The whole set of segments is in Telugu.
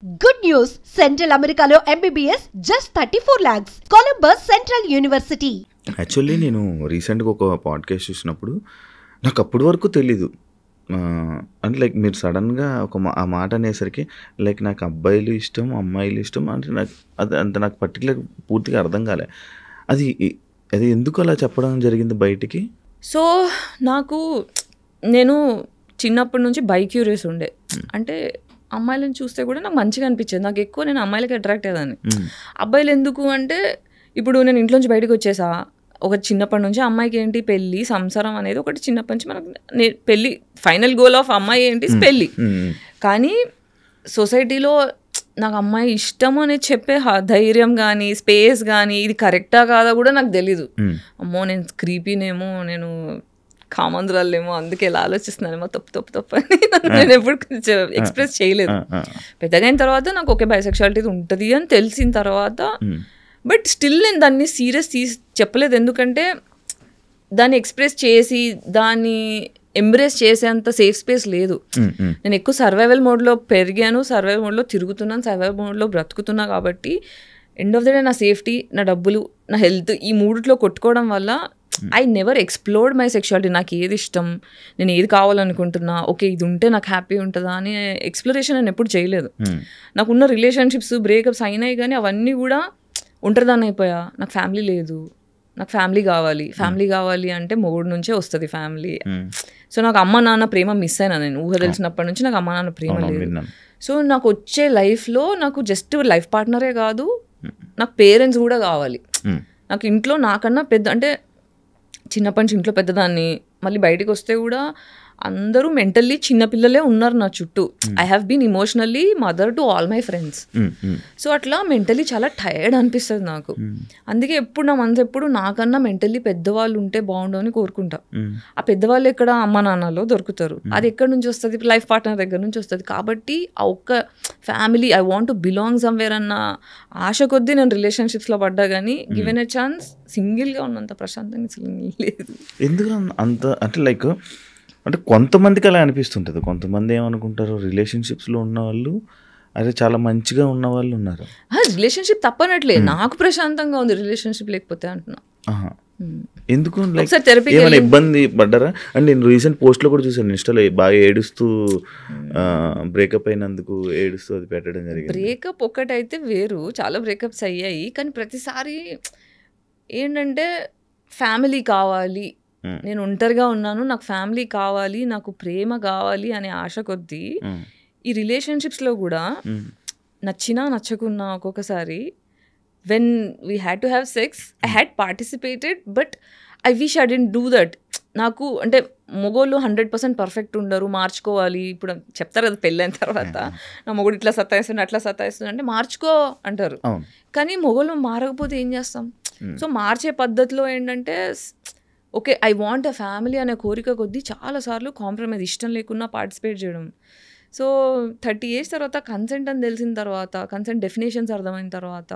Good news! Central Americano MBBS just 34 lakhs. Columbus Central University. Actually నేను రీసెంట్గా ఒక పాడ్కాస్ట్ చూసినప్పుడు నాకు అప్పటి వరకు తెలీదు. అంటే లైక్ మీరు సడన్గా ఆ మాట అనేసరికి లైక్ నాకు అబ్బాయిలు ఇష్టం, అమ్మాయిలు ఇష్టం అంటే నాకు నాకు పర్టికులర్ పూర్తిగా అర్థం కాలే. అది అది ఎందుకు అలా చెప్పడం జరిగింది బయటికి? సో నేను చిన్నప్పటి నుంచి బైక్యూరియస్ ఉండే. అంటే అమ్మాయిలను చూస్తే కూడా నాకు మంచిగా అనిపించేది. నాకు ఎక్కువ నేను అమ్మాయిలకి అట్రాక్ట్ అయ్యేదాన్ని. అబ్బాయిలు ఎందుకు అంటే ఇప్పుడు నేను ఇంట్లోంచి బయటకు వచ్చేసా, ఒక చిన్నప్పటి నుంచి అమ్మాయికి ఏంటి పెళ్ళి సంసారం అనేది ఒకటి చిన్నప్పటి నుంచి మనకు పెళ్ళి ఫైనల్ గోల్ ఆఫ్ అమ్మాయి ఏంటి పెళ్ళి. కానీ సొసైటీలో నాకు అమ్మాయి ఇష్టం అని చెప్పే ధైర్యం కానీ స్పేస్ కానీ ఇది కరెక్టా కాదా కూడా నాకు తెలీదు. అమ్మో నేను క్రీపీనేమో, నేను కామందురాలేమో, అందుకే ఇలా ఆలోచిస్తున్నానేమో, తప్పు అని నేను ఎప్పుడు ఎక్స్ప్రెస్ చేయలేదు. పెద్దగా అయిన తర్వాత నాకు ఓకే బైసెక్షువాలిటీ ఉంటుంది అని తెలిసిన తర్వాత బట్ స్టిల్ నేను దాన్ని సీరియస్ చెప్పలేదు. ఎందుకంటే దాన్ని ఎక్స్ప్రెస్ చేసి దాన్ని ఎంబ్రేస్ చేసేంత సేఫ్ స్పేస్ లేదు. నేను ఎక్కువ సర్వైవల్ మోడ్లో పెరిగాను, సర్వైవల్ మోడ్లో తిరుగుతున్నాను, సర్వైవల్ మోడ్లో బ్రతుకుతున్నా. కాబట్టి ఎండ్ ఆఫ్ ద డే నా సేఫ్టీ, నా డబ్బులు, నా హెల్త్ ఈ మూడిట్లో కొట్టుకోవడం వల్ల I never explored my sexuality. నాకు ఏది ఇష్టం, నేను ఏది కావాలనుకుంటున్నా, ఓకే ఇది ఉంటే నాకు హ్యాపీ ఉంటుందా అని ఎక్స్ప్లోరేషన్ నేను ఎప్పుడు చేయలేదు. నాకున్న రిలేషన్షిప్స్ బ్రేకప్స్ అయినాయి కానీ అవన్నీ కూడా ఒంటరిదాన్ని అయిపోయా. నాకు ఫ్యామిలీ లేదు, నాకు ఫ్యామిలీ కావాలి అంటే మొగుడు నుంచే వస్తుంది ఫ్యామిలీ. సో నాకు అమ్మ నాన్న ప్రేమ మిస్ అయినా. నేను ఊహ తెలిసినప్పటి నుంచి నాకు అమ్మ నాన్న ప్రేమ లేదు. సో నాకు వచ్చే లైఫ్లో నాకు జస్ట్ లైఫ్ పార్ట్నరే కాదు, నాకు పేరెంట్స్ కూడా కావాలి. నాకు ఇంట్లో నాకన్నా పెద్ద, అంటే చిన్నప్పటి నుంచి ఇంట్లో పెద్దదాన్ని, మళ్ళీ బయటకు వస్తే కూడా అందరూ మెంటల్లీ చిన్నపిల్లలే ఉన్నారు నా చుట్టూ. I have been emotionally mother to all my friends. So అట్లా మెంటల్లీ చాలా టైర్డ్ అనిపిస్తుంది నాకు. అందుకే ఎప్పుడు నా మనసు ఎప్పుడు నాకన్నా మెంటల్లీ పెద్దవాళ్ళు ఉంటే బాగుండు అని కోరుకుంటా. ఆ పెద్దవాళ్ళు ఎక్కడ అమ్మ నాన్నలో దొరుకుతారు, అది ఎక్కడి నుంచి వస్తుంది, లైఫ్ పార్ట్నర్ దగ్గర నుంచి వస్తుంది. కాబట్టి ఆ ఒక్క family I want to belong somewhere అన్న ఆశ కొద్దీ నేను రిలేషన్షిప్స్లో పడ్డా. కానీ గివెన్ ఎ ఛాన్స్ సింగిల్గా ఉన్నంత ప్రశాంతంగా లేదు. ఎందుకు అంత అంటే లైక్ అంటే కొంతమందికి అలా అనిపిస్తుంటుంది. కొంతమంది ఏమనుకుంటారు, రిలేషన్షిప్స్లో ఉన్న వాళ్ళు అదే చాలా మంచిగా ఉన్న వాళ్ళు ఉన్నారు. రిలేషన్షిప్ తప్పనట్లే, నాకు ప్రశాంతంగా ఉంది రిలేషన్షిప్ లేకపోతే అంటున్నా. ఎందుకు ఏమైనా ఇబ్బంది పడ్డారా? అంటే నేను రీసెంట్ పోస్ట్లో కూడా చూసాను ఇన్స్టాలో, బాగా ఏడుస్తూ బ్రేకప్ అయినందుకు ఏడుస్తూ అది పెట్టడం జరిగింది. బ్రేకప్ ఒకటైతే వేరు, చాలా బ్రేకప్స్ అయ్యాయి. కానీ ప్రతిసారి ఏంటంటే ఫ్యామిలీ కావాలి, నేను ఒంటరిగా ఉన్నాను, నాకు ఫ్యామిలీ కావాలి, నాకు ప్రేమ కావాలి అనే ఆశ కొద్దీ ఈ రిలేషన్షిప్స్లో కూడా నచ్చినా నచ్చకున్నా ఒక్కొక్కసారి when we had to have sex I had participated but I wish I didn't do that. నాకు అంటే మొగోళ్ళు 100% పర్ఫెక్ట్ ఉండరు, మార్చుకోవాలి. ఇప్పుడు చెప్తారు కదా పెళ్ళైన తర్వాత, నా మొగుడు ఇట్లా సతాయిస్తుంది అట్లా సతాయిస్తుంది అంటే మార్చుకో అంటారు. కానీ మొగోళ్ళు మారకపోతే ఏం చేస్తాం? సో మార్చే పద్ధతిలో ఏంటంటే okay I want a family అనే కోరిక కొద్దీ చాలాసార్లు కాంప్రమైజ్, ఇష్టం లేకున్నా పార్టిసిపేట్ చేయడం. సో 30 years తర్వాత కన్సెంట్ అని తెలిసిన తర్వాత, కన్సెంట్ డెఫినేషన్స్ అర్థమైన తర్వాత,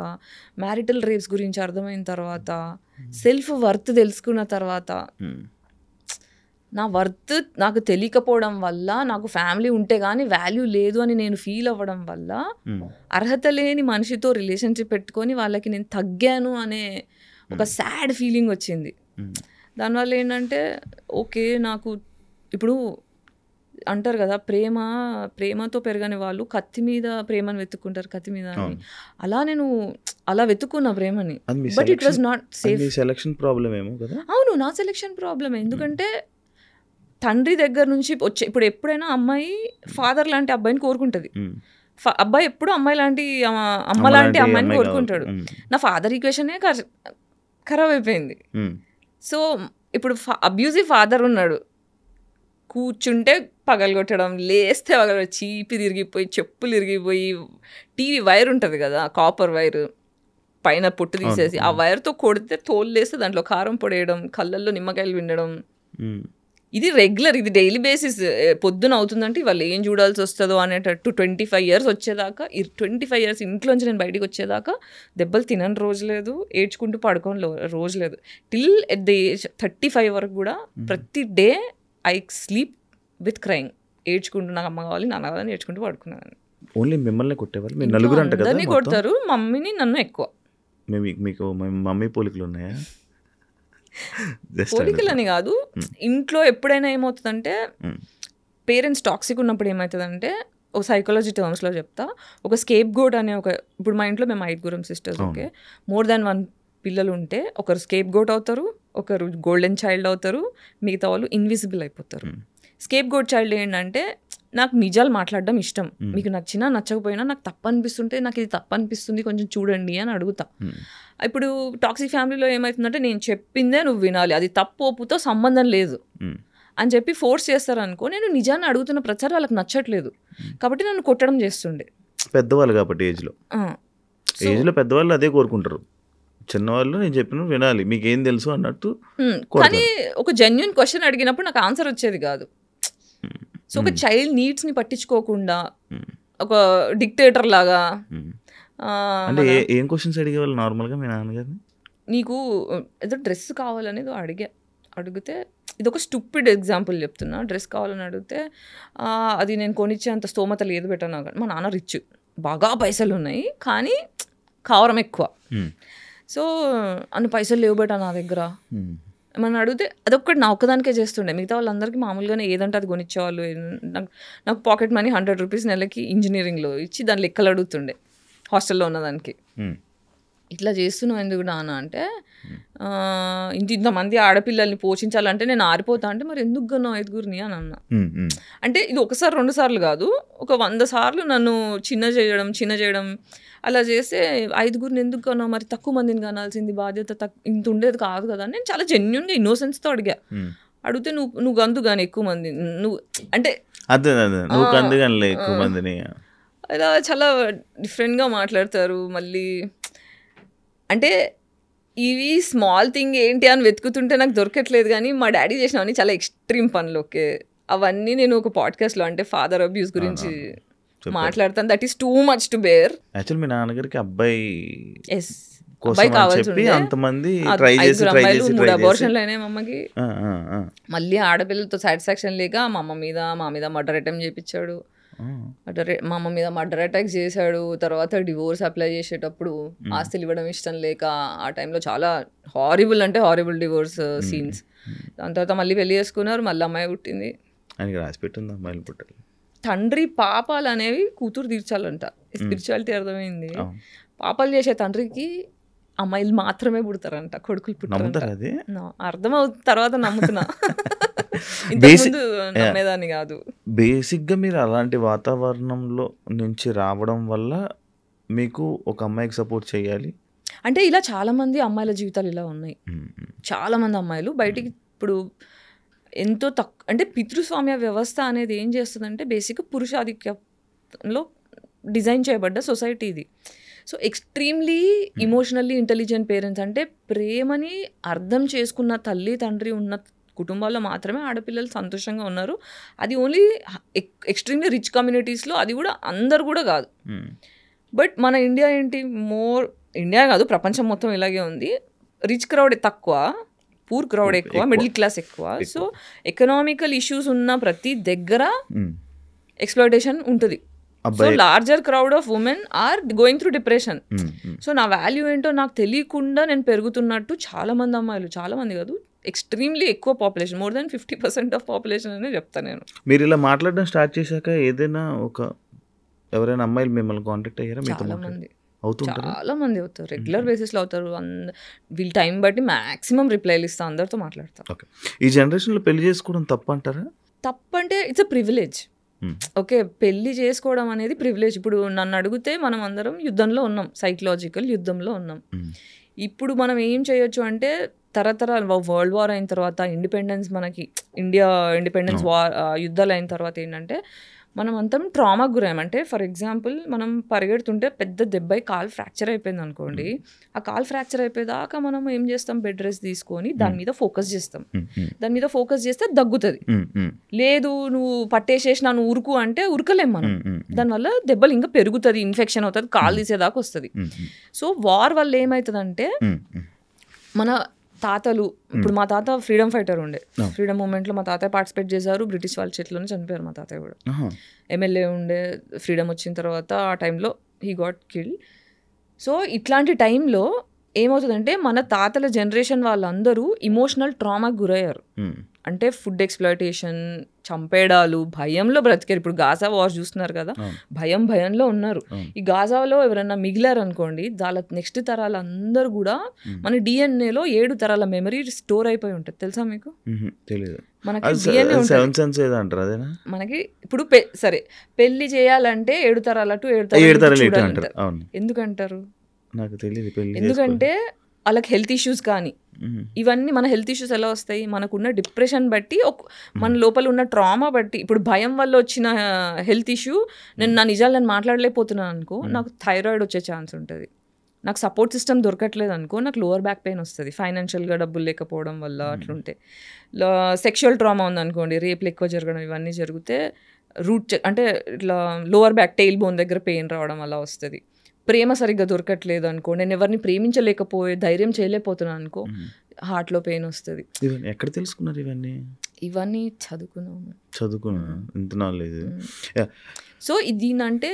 మ్యారిటల్ రేప్స్ గురించి అర్థమైన తర్వాత, సెల్ఫ్ వర్త్ తెలుసుకున్న తర్వాత, నా వర్త్ నాకు తెలియకపోవడం వల్ల, నాకు ఫ్యామిలీ ఉంటే కానీ వాల్యూ లేదు అని నేను ఫీల్ అవ్వడం వల్ల, అర్హత లేని మనిషితో రిలేషన్షిప్ పెట్టుకొని వాళ్ళకి నేను తగ్గాను అనే ఒక సాడ్ ఫీలింగ్ వచ్చింది. దానివల్ల ఏంటంటే ఓకే నాకు ఇప్పుడు అంటారు కదా ప్రేమతో పెరగని వాళ్ళు కత్తి మీద ప్రేమను వెతుక్కుంటారు, కత్తి మీద అని. అలా నేను అలా వెతుక్కున్నా ప్రేమని, but it was not safe. Selection problem ఏమో కదా? అవును, నా సెలక్షన్ ప్రాబ్లమ్. ఎందుకంటే తండ్రి దగ్గర నుంచి వచ్చే, ఇప్పుడు ఎప్పుడైనా అమ్మాయి ఫాదర్ లాంటి అబ్బాయిని కోరుకుంటుంది, అబ్బాయి ఎప్పుడు అమ్మ లాంటి అమ్మాయిని కోరుకుంటాడు. నా ఫాదర్ ఈక్వేషనే ఖరాబ్ అయిపోయింది. సో ఇప్పుడు అబ్యూజివ్ ఫాదర్ ఉన్నాడు, కూర్చుంటే పగలగొట్టడం, లేస్తే పగలగొట్టడం, చీపి తిరిగిపోయి, చెప్పులు ఇరిగిపోయి, టీవీ వైర్ ఉంటుంది కదా కాపర్ వైర్, పైన పొట్టు తీసేసి ఆ వైర్తో కొడితే తోలు లేస్తే దాంట్లో కారం పొడేయడం, కళ్ళల్లో నిమ్మకాయలు వినడం, ఇది రెగ్యులర్, ఇది డైలీ బేసిస్. పొద్దున అవుతుందంటే ఇవాళ ఏం చూడాల్సి వస్తుందో అనేటట్టు 25 years వచ్చేదాకా, 25 years ఇంట్లోంచి నేను బయటికి వచ్చేదాకా దెబ్బలు తినని రోజు లేదు, ఏడ్చుకుంటూ పడుకోని రోజు లేదు. టిల్ ఎట్ ది ఏజ్ 35 వరకు కూడా ప్రతి day I sleep with crying. ఏడ్చుకుంటూ నాకు అమ్మ కావాలి నాన్న కావాలని ఏడ్చుకుంటూ పడుకున్నాను. ఓన్లీ మిమ్మల్ని కొట్టేవాళ్ళు? మీరు నలుగురు అంట కదా అందరినీ మొత్తం? కొడతారు, మమ్మీని నన్ను ఎక్కువ. మీకు మమ్మీ పోలికలు ఉన్నాయా? Just పోలికలని కాదు, ఇంట్లో ఎప్పుడైనా ఏమవుతుందంటే పేరెంట్స్ టాక్సిక్ ఉన్నప్పుడు ఏమవుతుందంటే, ఒక సైకాలజీ టర్మ్స్లో చెప్తా, ఒక స్కేప్ గోట్ అనే ఇప్పుడు మా ఇంట్లో మేము 5 సిస్టర్స్, ఓకే, మోర్ దాన్ 1 పిల్లలు ఉంటే ఒకరు స్కేప్ గోట్ అవుతారు, ఒకరు గోల్డెన్ చైల్డ్ అవుతారు, మిగతా వాళ్ళు ఇన్విజిబుల్ అయిపోతారు. స్కేప్ గోట్ చైల్డ్ ఏంటంటే, నాకు నిజాలు మాట్లాడడం ఇష్టం, మీకు నచ్చినా నచ్చకపోయినా నాకు తప్పు అనిపిస్తుంటే, నాకు ఇది తప్పు అనిపిస్తుంది కొంచెం చూడండి అని అడుగుతా. ఇప్పుడు టాక్సిక్ ఫ్యామిలీలో ఏమవుతుందంటే, నేను చెప్పిందే నువ్వు వినాలి, అది తప్పు ఒప్పుతో సంబంధం లేదు అని చెప్పి ఫోర్స్ చేస్తారనుకో, నేను నిజాన్ని అడుగుతున్న ప్రచారం వాళ్ళకి నచ్చట్లేదు కాబట్టి నన్ను కొట్టడం చేస్తుండే. పెద్దవాళ్ళు కాబట్టి ఏజ్లో పెద్దవాళ్ళు అదే కోరుకుంటారు, చిన్నవాళ్ళు నేను చెప్పిన వినాలి, మీకేం తెలుసు అన్నట్టు. కానీ ఒక జెన్యున్ క్వశ్చన్ అడిగినప్పుడు నాకు ఆన్సర్ వచ్చేది కాదు. సో ఒక చైల్డ్ నీడ్స్ని పట్టించుకోకుండా ఒక డిక్టేటర్ లాగా. అంటే ఏం క్వశ్చన్స్ అడిగేవాళ్ళు నార్మల్గా మీ నాన్నగారిని? నీకు ఏదో డ్రెస్ కావాలనేది అడిగితే, ఇది ఒక స్టూపిడ్ ఎగ్జాంపుల్ చెప్తున్నా, డ్రెస్ కావాలని అడిగితే అది నేను కొనిచ్చే అంత స్తోమత లేదు బెటర్ నాకు. మా నాన్న రిచ్, బాగా పైసలు ఉన్నాయి కానీ కావరం ఎక్కువ. సో అన్ని పైసలు లేవు బెట నా దగ్గర ఏమన్నా అడిగితే అదొక్కటి నా ఒక్కదానికే చేస్తుండే, మిగతా వాళ్ళందరికీ మామూలుగానే ఏదంటే అది కొనిచ్చేవాళ్ళు. నాకు పాకెట్ మనీ 100 రూపీస్ నెలకి ఇంజనీరింగ్లో ఇచ్చి దాని లెక్కలు అడుగుతుండే హాస్టల్లో ఉన్నదానికి. ఇట్లా చేస్తున్నావు ఎందుకు నాన్న అంటే, ఇంతమంది ఆడపిల్లల్ని పోషించాలంటే నేను ఆరిపోతా అంటే, మరి ఎందుకు కన్నా 5గురిని అని అన్నా. అంటే ఇది 1 సారి 2 సార్లు కాదు, ఒక 100 సార్లు నన్ను చిన్న చేయడం అలా చేస్తే, 5గురిని ఎందుకు కన్నా, మరి తక్కువ మందిని కనాల్సింది, బాధ్యత ఇంత ఉండేది కాదు కదా. నేను చాలా జెన్యున్గా ఇన్నోసెన్స్తో అడిగా. అడిగితే నువ్వు గంతు కానీ ఎక్కువ మంది నువ్వు అంటే ఎక్కువ మందిని అలా చాలా డిఫరెంట్గా మాట్లాడతారు. మళ్ళీ అంటే ఇవి స్మాల్ థింగ్ ఏంటి అని వెతుకుతుంటే నాకు దొరకట్లేదు, కానీ మా డాడీ చేసినవన్నీ చాలా ఎక్స్ట్రీమ్ పనులు. ఓకే, అవన్నీ నేను ఒక పాడ్కాస్ట్లో అంటే ఫాదర్ అబ్యూస్ గురించి మాట్లాడతాను. That is too much to bear. Actual మీ నాన్నగారికి అబ్బాయి కావాల్సి అంతమంది అబార్షన్లు అయినాయి మా అమ్మకి. మళ్ళీ ఆడపిల్లలతో సాటిస్ఫాక్షన్ లేక మా మీద మర్డర్ అటెంప్ట్ చేయించాడు. మా అమ్మ మీద మర్డర్ అటాక్ చేశాడు. తర్వాత డివోర్స్ అప్లై చేసేటప్పుడు ఆస్తులు ఇవ్వడం ఇష్టం లేక ఆ టైంలో చాలా హారిబుల్ డివోర్స్ సీన్స్. దాని తర్వాత మళ్ళీ పెళ్లి చేసుకున్నారు, మళ్ళీ అమ్మాయి పుట్టింది. తండ్రి పాపాలు అనేవి కూతురు తీర్చాలంట, స్పిరిచువాలిటీ అర్థమైంది. పాపాలు చేసే తండ్రికి అమ్మాయిలు మాత్రమే పుడతారంట, కొడుకులు పుట్టారంట. అర్థమవుతుంది తర్వాత నమ్ముతున్నా, ఇంతకుముందు నమ్మేదాన్ని కాదు. బేసిక్గా మీరు అలాంటి వాతావరణంలో నుంచి రావడం వల్ల మీకు ఒక అమ్మాయికి సపోర్ట్ చేయాలి అంటే, ఇలా చాలా మంది అమ్మాయిల జీవితాలు ఇలా ఉన్నాయి. చాలా మంది అమ్మాయిలు బయటికి ఇప్పుడు ఎంతో అంటే పితృస్వామ్య వ్యవస్థ అనేది ఏం చేస్తుందంటే, బేసిక్గా పురుషాధిక్యంలో డిజైన్ చేయబడ్డ సొసైటీ ఇది. So extremely emotionally intelligent parents, అంటే ప్రేమని అర్థం చేసుకున్న తల్లి తండ్రి ఉన్న కుటుంబాల్లో మాత్రమే ఆడపిల్లలు సంతోషంగా ఉన్నారు. అది ఓన్లీ ఎక్స్ట్రీమ్లీ రిచ్ కమ్యూనిటీస్లో, అది కూడా అందరు కూడా కాదు. బట్ మన ఇండియా ఏంటి, ఇండియా కాదు ప్రపంచం మొత్తం ఇలాగే ఉంది. రిచ్ క్రౌడ్ తక్కువ, పూర్ క్రౌడ్ ఎక్కువ, మిడిల్ క్లాస్ ఎక్కువ. సో ఎకనామికల్ ఇష్యూస్ ఉన్న ప్రతి దగ్గర ఎక్స్‌ప్లాయిటేషన్ ఉంటుంది. So larger crowd of women are going through depression. So నా వాల్యూ ఏంటో నాకు తెలియకుండా నేను పెరుగుతున్నట్టు చాలా మంది అమ్మాయిలు, చాలా మంది కాదు, ఎక్స్ట్రీమ్లీ ఎక్కువ population, more than 50% of population అనే చెప్తాను నేను. మీరు ఇలా మాట్లాడడం స్టార్ట్ చేశాక ఏదైనా ఎవరైనా అమ్మాయిలు మిమ్మల్ని కాంటాక్ట్ అయ్యారా? చాలా మంది అవుతారు, రెగ్యులర్ బేసిస్లో అవుతారు. వీళ్ళ టైం బట్టి మ్యాక్సిమం రిప్లైలు ఇస్తా, అందరితో మాట్లాడతారు. ఓకే, ఈ జనరేషన్లో పెళ్లి చేసుకోవడం తప్పు అంటారా? తప్పు అంటే ఇట్స్ అ ప్రివిలేజ్. ఓకే, పెళ్లి చేసుకోవడం అనేది ప్రివిలేజ్. ఇప్పుడు నన్ను అడిగితే మనం అందరం యుద్ధంలో ఉన్నాం, సైకలాజికల్ యుద్ధంలో ఉన్నాం. ఇప్పుడు మనం ఏం చేయొచ్చు అంటే, తరతరాలు వరల్డ్ వార్ అయిన తర్వాత ఇండిపెండెన్స్, మనకి ఇండియా ఇండిపెండెన్స్ వార్ యుద్ధాలు అయిన తర్వాత ఏంటంటే మనం అంతా ట్రామాకు గురామంటే, ఫర్ ఎగ్జాంపుల్ మనం పరిగెడుతుంటే పెద్ద దెబ్బై కాలు ఫ్రాక్చర్ అయిపోయింది అనుకోండి, ఆ కాలు ఫ్రాక్చర్ అయిపోయేదాకా మనం ఏం చేస్తాం, బెడ్ రెస్ట్ తీసుకొని దాని మీద ఫోకస్ చేస్తాం. దాని మీద ఫోకస్ చేస్తే దగ్గుతుంది. లేదు నువ్వు పట్టేసేసి నన్ను ఉరుకు అంటే ఉరకలేం మనం, దానివల్ల దెబ్బలు ఇంకా పెరుగుతుంది, ఇన్ఫెక్షన్ అవుతుంది, కాలు తీసేదాకా వస్తుంది. సో వార్ వల్ల ఏమవుతుందంటే మన తాతలు ఇప్పుడు మా తాత ఫ్రీడమ్ ఫైటర్ ఉండే, ఫ్రీడమ్ మూమెంట్లో మా తాతయ్య పార్టిసిపేట్ చేశారు, బ్రిటిష్ వాళ్ళ చేతిలోనే చనిపోయారు మా తాతయ్య కూడా. ఎమ్మెల్యే ఉండే, ఫ్రీడమ్ వచ్చిన తర్వాత ఆ టైంలో హీ గాట్ కిల్డ్. సో ఇట్లాంటి టైంలో ఏమవుతుందంటే మన తాతల జనరేషన్ వాళ్ళందరూ ఇమోషనల్ ట్రామాకి గురయ్యారు. అంటే ఫుడ్ ఎక్స్‌ప్లాయిటేషన్, చంపేయడాలు, భయంలో బ్రతికారు. ఇప్పుడు గాజా వార్ చూస్తున్నారు కదా, భయంలో ఉన్నారు. ఈ గాజాలో ఎవరైనా మిగిలారు అనుకోండి, వాళ్ళ నెక్స్ట్ తరాలందరూ కూడా మన డిఎన్ఏలో 7 తరాల మెమరీ స్టోర్ అయిపోయి ఉంటుంది. తెలుసా మీకు? మనకి డిఎన్ఏ మనకి ఇప్పుడు సరే పెళ్లి చేయాలంటే 7 తరాల టు 7 తరాలు ఎందుకంటారు నాకు తెలియదు. ఎందుకంటే వాళ్ళకి హెల్త్ ఇష్యూస్ కానీ ఇవన్నీ, మన హెల్త్ ఇష్యూస్ ఎలా వస్తాయి, మనకున్న డిప్రెషన్ బట్టి, మన లోపల ఉన్న ట్రామా బట్టి. ఇప్పుడు భయం వల్ల వచ్చిన హెల్త్ ఇష్యూ, నేను నిజాలు మాట్లాడలేకపోతున్నాను అనుకో, నాకు థైరాయిడ్ వచ్చే ఛాన్స్ ఉంటుంది. నాకు సపోర్ట్ సిస్టమ్ దొరకట్లేదు అనుకో, నాకు లోవర్ బ్యాక్ పెయిన్ వస్తుంది ఫైనాన్షియల్గా డబ్బులు లేకపోవడం వల్ల. అట్లుంటే సెక్షువల్ ట్రామా ఉందనుకోండి, రేపులు ఎక్కువ జరగడం, ఇవన్నీ జరిగితే అంటే ఇట్లా లోవర్ బ్యాక్ టెయిల్ బోన్ దగ్గర పెయిన్ రావడం అలా వస్తుంది. ప్రేమ సరిగ్గా దొరకట్లేదు అనుకో, నేను ఎవరిని ప్రేమించలేకపోయే ధైర్యం చేయలేకపోతున్నాను అనుకో, హార్ట్లో పెయిన్ వస్తుంది. ఎక్కడ తెలుసుకున్నారు ఇవన్నీ? చదువుకున్నాను. సో దీనంటే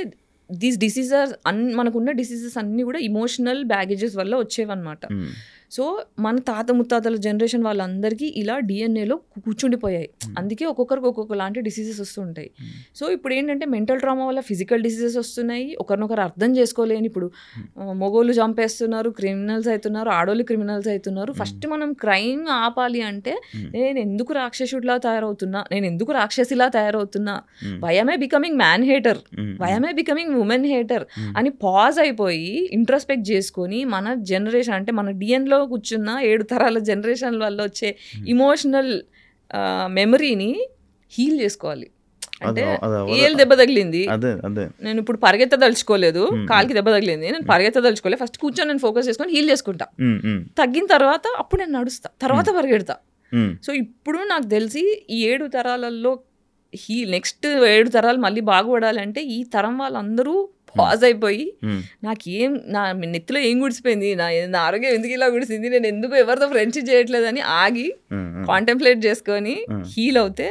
దీస్ డిసీజెస్ మనకున్న డిసీజెస్ అన్నీ కూడా ఇమోషనల్ బ్యాగేజెస్ వల్ల వచ్చేవన్నమాట. సో మన తాత ముత్తాతల జనరేషన్ వాళ్ళందరికీ ఇలా డిఎన్ఏలో కూర్చుండిపోయాయి. అందుకే ఒక్కొక్కరికి ఒక్కొక్క లాంటి డిసీజెస్ వస్తుంటాయి. సో ఇప్పుడు ఏంటంటే మెంటల్ ట్రామా వల్ల ఫిజికల్ డిసీజెస్ వస్తున్నాయి. ఒకరినొకరు అర్థం చేసుకోలేని, ఇప్పుడు మగోళ్ళు చంపేస్తున్నారు, క్రిమినల్స్ అవుతున్నారు, ఆడోళ్ళు క్రిమినల్స్ అవుతున్నారు. ఫస్ట్ మనం క్రైమ్ ఆపాలి అంటే నేను ఎందుకు రాక్షసుడిలా తయారవుతున్నా, నేను ఎందుకు రాక్షసిలా తయారవుతున్నా, why am I becoming man hater, why am I becoming women hater అని పాజ్ అయిపోయి ఇంట్రోస్పెక్ట్ చేసుకొని మన జనరేషన్ అంటే మన డిఎన్లో కూర్చున్న 7 తరాల జనరేషన్ వల్ల వచ్చే ఇమోషనల్ మెమరీని హీల్ చేసుకోవాలి. అంటే ఏళ్ళు దెబ్బ తగిలింది, నేను ఇప్పుడు పరిగెత్తదలుచుకోలేదు, కాలికి దెబ్బ తగిలింది, నేను పరిగెత్తదలుచుకోలేదు, ఫస్ట్ కూర్చొని నేను ఫోకస్ చేసుకొని హీల్ చేసుకుంటా. తగ్గిన తర్వాత అప్పుడు నేను నడుస్తా, తర్వాత పరిగెడతా. సో ఇప్పుడు నాకు తెలిసి ఈ 7 తరాలలో నెక్స్ట్ 7 తరాలు మళ్ళీ బాగుపడాలంటే ఈ తరం వాళ్ళందరూ పాజ్ అయిపోయి, నాకేం నా నెత్తిలో ఏం గుడిసిపోయింది, నా ఆరోగ్యం ఎందుకు ఇలా గుడిసింది, నేను ఎందుకు ఎవరితో ఫ్రెండ్షిప్ చేయట్లేదని ఆగి కాంటెంప్లేట్ చేసుకొని హీల్ అవుతే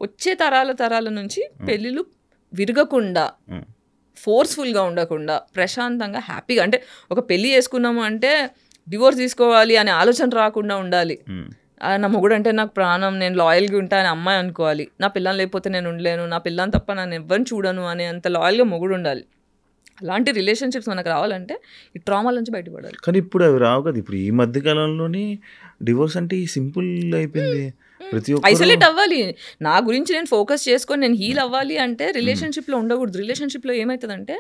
వచ్చే తరాల నుంచి పెళ్ళిళ్ళు విరగకుండా, ఫోర్స్ఫుల్గా ఉండకుండా, ప్రశాంతంగా హ్యాపీగా, అంటే ఒక పెళ్ళి చేసుకున్నాము అంటే డివోర్స్ తీసుకోవాలి అనే ఆలోచన రాకుండా ఉండాలి. నా మొగుడు అంటే నాకు ప్రాణం, నేను లాయల్గా ఉంటా అని అమ్మాయి అనుకోవాలి. నా పిల్లని లేకపోతే నేను ఉండలేను, నా పిల్లని తప్ప నన్ను ఎవరిని చూడను అనే అంత లాయల్గా మొగుడు ఉండాలి. అలాంటి రిలేషన్షిప్స్ మనకు రావాలంటే ఈ ట్రామాల నుంచి బయటపడాలి. కానీ ఇప్పుడు అవి రావు కదా. ఇప్పుడు ఈ మధ్య కాలంలోనే డివోర్స్ అంటే సింపుల్ అయిపోయింది. ప్రతి ఒక్కరు ఐసోలేట్ అవ్వాలి. నా గురించి నేను ఫోకస్ చేసుకొని నేను హీల్ అవ్వాలి అంటే రిలేషన్షిప్లో ఉండకూడదు. రిలేషన్షిప్లో ఏమవుతుందంటే,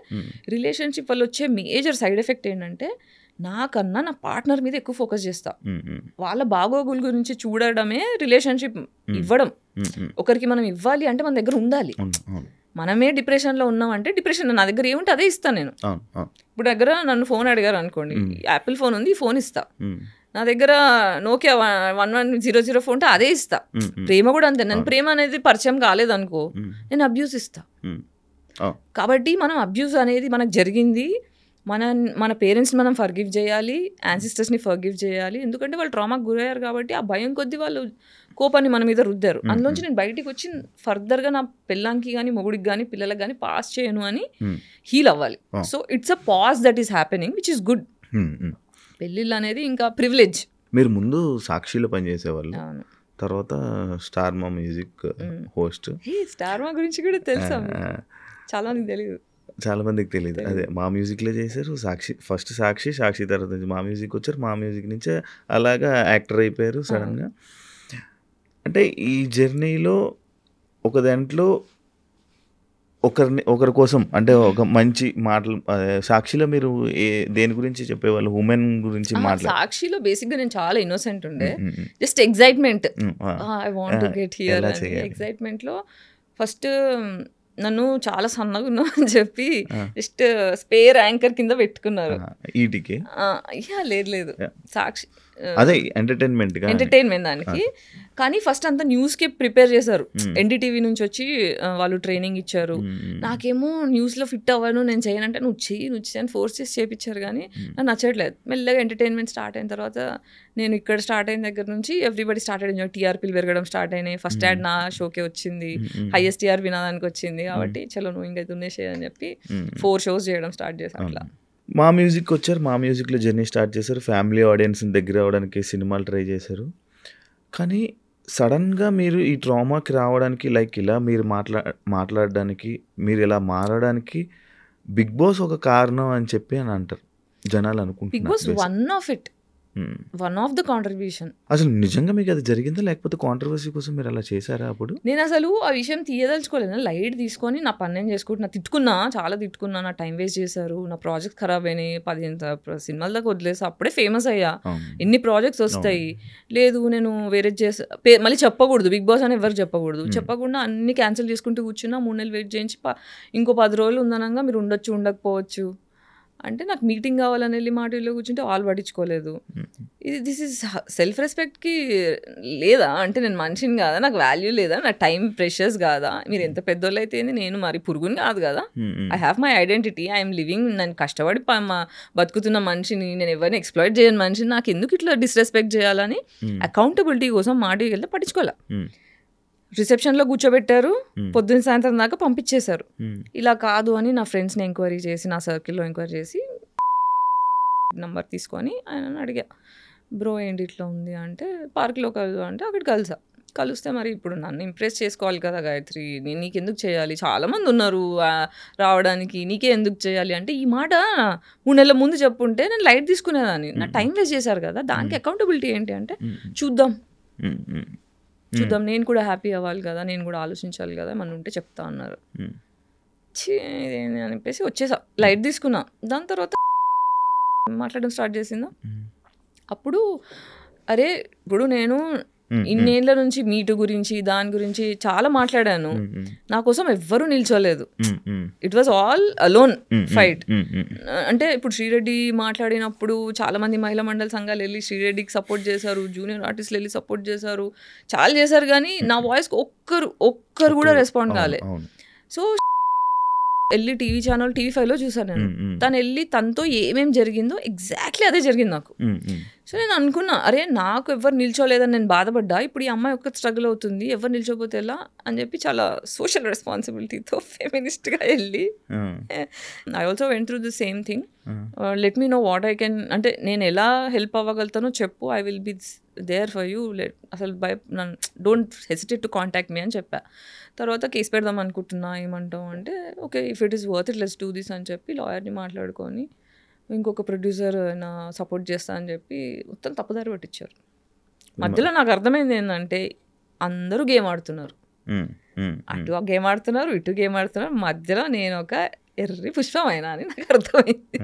రిలేషన్షిప్ వల్ల వచ్చే మేజర్ సైడ్ ఎఫెక్ట్ ఏంటంటే, నాకన్నా నా పార్ట్నర్ మీద ఎక్కువ ఫోకస్ చేస్తా. వాళ్ళ బాగోగుల గురించి చూడడమే రిలేషన్షిప్ ఇవ్వడం. ఒకరికి మనం ఇవ్వాలి అంటే మన దగ్గర ఉండాలి. మనమే డిప్రెషన్లో ఉన్నామంటే డిప్రెషన్ నా దగ్గర ఏముంటే అదే ఇస్తాను నేను. ఇప్పుడు దగ్గర నన్ను ఫోన్ అడిగారు అనుకోండి, యాపిల్ ఫోన్ ఉంది, ఈ ఫోన్ ఇస్తా. నా దగ్గర నోకియా 1100 ఫోన్ ఉంటే అదే ఇస్తా. ప్రేమ కూడా అంతే. నేను ప్రేమ అనేది పరిచయం కాలేదనుకో, నేను అబ్యూస్ ఇస్తా. కాబట్టి మనం అబ్యూస్ అనేది మనకు జరిగింది, మన పేరెంట్స్ని మనం ఫర్గివ్ చేయాలి, యాన్సిస్టర్స్ని ఫర్గివ్ చేయాలి. ఎందుకంటే వాళ్ళు ట్రామాకి గురయ్యారు కాబట్టి ఆ భయం కొద్దీ వాళ్ళు కోపాన్ని మన మీద రుద్దారు. అందులోంచి నేను బయటికి వచ్చి ఫర్దర్గా నా పిల్లానికి కానీ మొగుడికి కానీ పిల్లలకు కానీ పాస్ చేయను అని హీల్ అవ్వాలి. So it's a pause that is happening which is good. పెళ్ళిళ్ళు అనేది ఇంకా ప్రివిలేజ్. మీరు ముందు సాక్షిలో పనిచేసేవాళ్ళు, తర్వాత స్టార్ మా మ్యూజిక్ హోస్ట్. స్టార్ మా గురించి కూడా తెలుసా? చాలా మందికి తెలియదు. చాలా మందికి తెలియదు. అదే మా మ్యూజిక్లో చేశారు. ఫస్ట్ సాక్షి తర్వాత నుంచి మా మ్యూజిక్ వచ్చారు. మా మ్యూజిక్ నుంచే అలాగా యాక్టర్ అయిపోయారు సడన్గా. అంటే ఈ జర్నీలో ఒక దాంట్లో ఒకరి కోసం అంటే ఒక మంచి మాటలు. సాక్షిలో మీరు దేని గురించి చెప్పేవాళ్ళు? ఉమెన్ గురించి మాట్లాడు. సాక్షిలో బేసిక్గా నేను చాలా ఇన్నోసెంట్ ఉండే, just excitement, I want to get here. ఎగ్జైట్మెంట్లో ఫస్ట్ నన్ను చాలా సన్నగా ఉన్నావు అని చెప్పి జస్ట్ స్పేర్ యాంకర్ కింద పెట్టుకున్నారు. ఈటీకి లేదు సాక్షి అదే ఎంటర్టైన్మెంట్ దానికి. కానీ ఫస్ట్ అంతా న్యూస్కి ప్రిపేర్ చేశారు, ఎన్డీటీవీ నుంచి వచ్చి వాళ్ళు ట్రైనింగ్ ఇచ్చారు. నాకేమో న్యూస్లో ఫిట్ అవ్వను, నేను చేయనంటే నువ్వు చేయని ఫోర్స్ చేసి చేయించారు, కానీ నాకు నచ్చట్లేదు. మెల్లగా ఎంటర్టైన్మెంట్ స్టార్ట్ అయిన తర్వాత నేను ఇక్కడ స్టార్ట్ అయిన దగ్గర నుంచి ఎవ్రీబడి స్టార్ట్ అయ్యి టీఆర్పీలు పెరగడం స్టార్ట్ అయినాయి. ఫస్ట్ యాడ్ నా షోకే వచ్చింది, హైయెస్ట్ టీఆర్పీ నాదానికి వచ్చింది. కాబట్టి చలో నువ్వు ఇంకా దున్నేసే అని చెప్పి 4 shows చేయడం స్టార్ట్ చేశాను. అట్లా మా మ్యూజిక్ వచ్చారు, మా మ్యూజిక్లో జర్నీ స్టార్ట్ చేశారు, ఫ్యామిలీ ఆడియన్స్ని దగ్గర అవ్వడానికి సినిమాలు ట్రై చేశారు. కానీ సడన్గా మీరు ఈ ట్రామాకి రావడానికి, లైక్ ఇలా మీరు మాట్లాడడానికి, మీరు ఇలా మారడానికి బిగ్ బాస్ ఒక కారణం అని చెప్పి అని అంటారు జనాలు అనుకుంటున్నారు. Bigg Boss one of the contribution. అసలు నిజంగా మీకు అది జరిగిందా, లేకపోతే కాంట్రవర్సీ కోసం మీరు అలా చేశారా అప్పుడు? నేను అసలు ఆ విషయం తీయదలుచుకోలేదు, లైట్ తీసుకొని నా పని నేను చేసుకుంటున్నా. చాలా తిట్టుకున్నా, నా టైం వేస్ట్ చేశారు, నా ప్రాజెక్ట్ ఖరాబ్ అయినాయి, 15 సినిమాల దాకా వదిలేసి అప్పుడే ఫేమస్ అయ్యా. ఎన్ని ప్రాజెక్ట్స్ వస్తాయి, లేదు నేను వేరే మళ్ళీ చెప్పకూడదు, బిగ్ బాస్ అని ఎవరు చెప్పకూడదు, అన్ని క్యాన్సిల్ చేసుకుంటూ కూర్చున్నా. 3 నెలలు వెయిట్ చేయించి ఇంకో 10 రోజులు ఉందనగా మీరు ఉండొచ్చు ఉండకపోవచ్చు అంటే, నాకు మీటింగ్ కావాలని వెళ్ళి మాటల్లో కూర్చుంటే వాళ్ళు పట్టించుకోలేదు. దిస్ ఈజ్ సెల్ఫ్ రెస్పెక్ట్కి లేదా అంటే, నేను మనిషిని కాదా, నాకు వాల్యూ లేదా, నా టైం ప్రెషర్స్ కాదా, మీరు ఎంత పెద్దోళ్ళు అయితే నేను మరి పురుగుని కాదు కదా. I have my identity, I'm living, నేను కష్టపడి బతుకుతున్న మనిషిని, నేను ఎవరిని ఎక్స్ప్లాయిట్ చేయని మనిషిని, నాకు ఎందుకు ఇట్లా డిస్రెస్పెక్ట్ చేయాలని అకౌంటబిలిటీ కోసం మాటకి వెళ్తే పట్టించుకోలే. రిసెప్షన్లో కూర్చోబెట్టారు, పొద్దున్న సాయంత్రం దాకా పంపించేశారు. ఇలా కాదు అని నా ఫ్రెండ్స్ని ఎంక్వైరీ చేసి, నా సర్కిల్లో ఎంక్వైరీ చేసి నంబర్ తీసుకొని ఆయన అడిగా, బ్రో ఏంటి ఇట్లా ఉంది అంటే, పార్క్లో కలుసు అంటే అక్కడ కలిస్తే మరి ఇప్పుడు నన్ను ఇంప్రెస్ చేసుకోవాలి కదా గాయత్రి, నేను నీకెందుకు చేయాలి, చాలామంది ఉన్నారు రావడానికి, నీకే ఎందుకు చేయాలి అంటే, ఈ మాట 3 నెలల ముందు చెప్పుంటే నేను లైట్ తీసుకునేదాన్ని. నా టైం వేస్ట్ చేశారు కదా, దానికి అకౌంటబిలిటీ ఏంటి అంటే, చూద్దాం నేను కూడా హ్యాపీ అవ్వాలి కదా, నేను కూడా ఆలోచించాలి కదా, మన ఉంటే చెప్తా అన్నారు. అని చెప్పేసి వచ్చేసా, లైట్ తీసుకున్నా. దాని తర్వాత మాట్లాడడం స్టార్ట్ చేసిందా, అప్పుడు అరే ఇప్పుడు నేను ఇన్నేళ్ల నుంచి మీటు గురించి దాని గురించి చాలా మాట్లాడాను, నా కోసం ఎవ్వరూ నిల్చోలేదు. It was all alone fight. అంటే ఇప్పుడు శ్రీరెడ్డి మాట్లాడినప్పుడు చాలా మంది మహిళా మండల సంఘాలు వెళ్ళి శ్రీరెడ్డికి సపోర్ట్ చేశారు, జూనియర్ ఆర్టిస్టులు వెళ్ళి సపోర్ట్ చేశారు, చాలా చేశారు, కానీ నా వాయిస్కి ఒక్కరు కూడా రెస్పాండ్ కాలే. సో వెళ్ళి టీవీ ఛానల్ TV5లో చూసాను నేను, తను వెళ్ళి తనతో ఏమేం జరిగిందో ఎగ్జాక్ట్లీ అదే జరిగింది నాకు. సో నేను అనుకున్నా, అరే నాకు ఎవరు నిల్చోలేదని నేను బాధపడ్డా, ఇప్పుడు ఈ అమ్మాయి ఒక్క స్ట్రగుల్ అవుతుంది, ఎవరు నిల్చోపోతే ఎలా అని చెప్పి చాలా సోషల్ రెస్పాన్సిబిలిటీతో ఫెమినిస్ట్గా వెళ్ళి I also went through the same thing, let me know what I can, అంటే నేను ఎలా హెల్ప్ అవ్వగలుగుతానో చెప్పు, I will be there for you, అసలు don't hesitate to contact me అని చెప్పా. తర్వాత కేసు పెడదాం అనుకుంటున్నా, ఏమంటావు అంటే, okay if it is worth it let's do this అని చెప్పి లాయర్ని మాట్లాడుకొని ఇంకొక ప్రొడ్యూసర్ నా సపోర్ట్ చేస్తా అని చెప్పి మొత్తం తప్పుదారి పట్టించారు. మధ్యలో నాకు అర్థమైంది ఏంటంటే, అందరూ గేమ్ ఆడుతున్నారు, అటు గేమ్ ఆడుతున్నారు, ఇటు గేమ్ ఆడుతున్నారు, మధ్యలో నేను ఒక ఎర్రి పుష్పం అయినా అని నాకు అర్థమైంది.